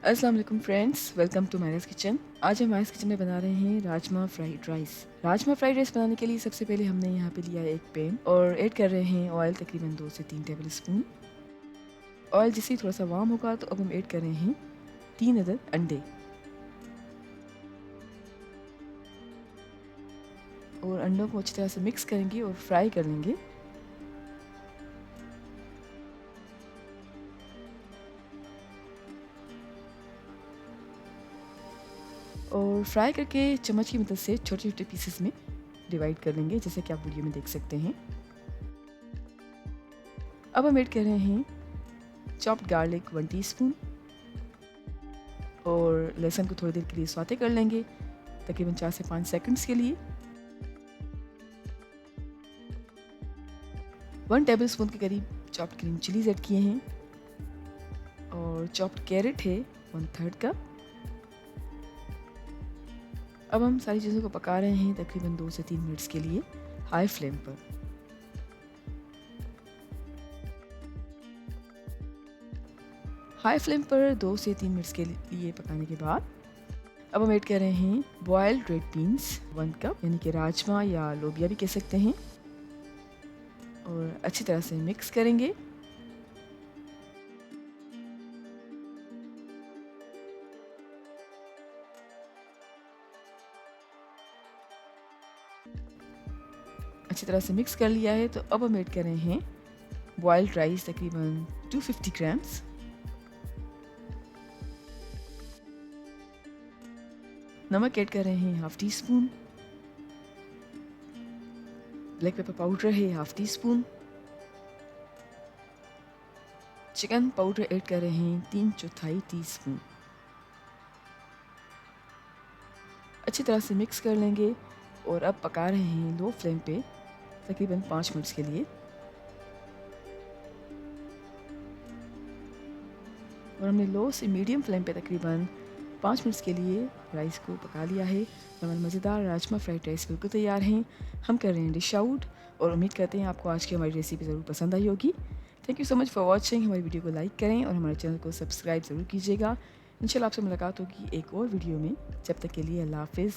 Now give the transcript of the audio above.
अस्सलाम वालेकुम friends, welcome to मायरा's kitchen. आज हम मायरा's किचन में बना रहे हैं rajma fried rice. Rajma fried rice बनाने के लिए सबसे पहले हमने यहाँ पे लिया है एक पैन और ऐड कर रहे हैं ऑयल तकरीबन 2 से 3 टेबल स्पून। ऑयल जैसे ही थोड़ा सा वार्म होगा तो अब हम ऐड कर रहे हैं 3 अदद अंडे और अंडों को अच्छी तरह से मिक्स करेंगे और फ्राई कर लेंगे। और फ्राई करके चम्मच की मदद से छोटे छोटे पीसेस में डिवाइड कर लेंगे, जैसे कि आप वीडियो में देख सकते हैं। अब हम ऐड कर रहे हैं चॉप्ड गार्लिक 1 टीस्पून और लहसुन को थोड़ी देर के लिए सौते कर लेंगे, तकरीबन 4 से 5 सेकंड्स के लिए। 1 टेबल स्पून के करीब चॉप्ड ग्रीन चिलीज ऐड किए हैं और चॉप्ड कैरेट है 1/3 कप। अब हम सारी चीज़ों को पका रहे हैं तकरीबन 2 से 3 मिनट्स के लिए हाई फ्लेम पर। हाई फ्लेम पर 2 से 3 मिनट्स के लिए पकाने के बाद अब हम ऐड कर रहे हैं बॉयल्ड रेड बीन्स 1 कप, यानी कि राजमा या लोबिया भी कह सकते हैं, और अच्छी तरह से मिक्स करेंगे। अच्छी तरह से मिक्स कर लिया है तो अब हम ऐड कर रहे हैं बॉयल्ड राइस तकरीबन 250 ग्राम्स। नमक ऐड कर रहे हैं half teaspoon. Black pepper powder है half teaspoon. Chicken powder add कर रहे हैं 3/4 टीस्पून। अच्छी तरह से मिक्स कर लेंगे और अब पका रहे हैं लो फ्लेम पे तकरीबन 5 मिनट्स के लिए। और हमने लो से मीडियम फ्लेम पे तकरीबन 5 मिनट्स के लिए राइस को पका लिया है। हमारे मज़ेदार राजमा फ्राइड राइस बिल्कुल तैयार हैं। हम कर रहे हैं डिश आउट और उम्मीद करते हैं आपको आज की हमारी रेसिपी ज़रूर पसंद आई होगी। Thank you so much for watching. हमारी वीडियो को लाइक करें और हमारे चैनल को सब्सक्राइब ज़रूर कीजिएगा। इंशाल्लाह आपसे मुलाकात होगी एक और वीडियो में। जब तक के लिए अल्लाह हाफिज़।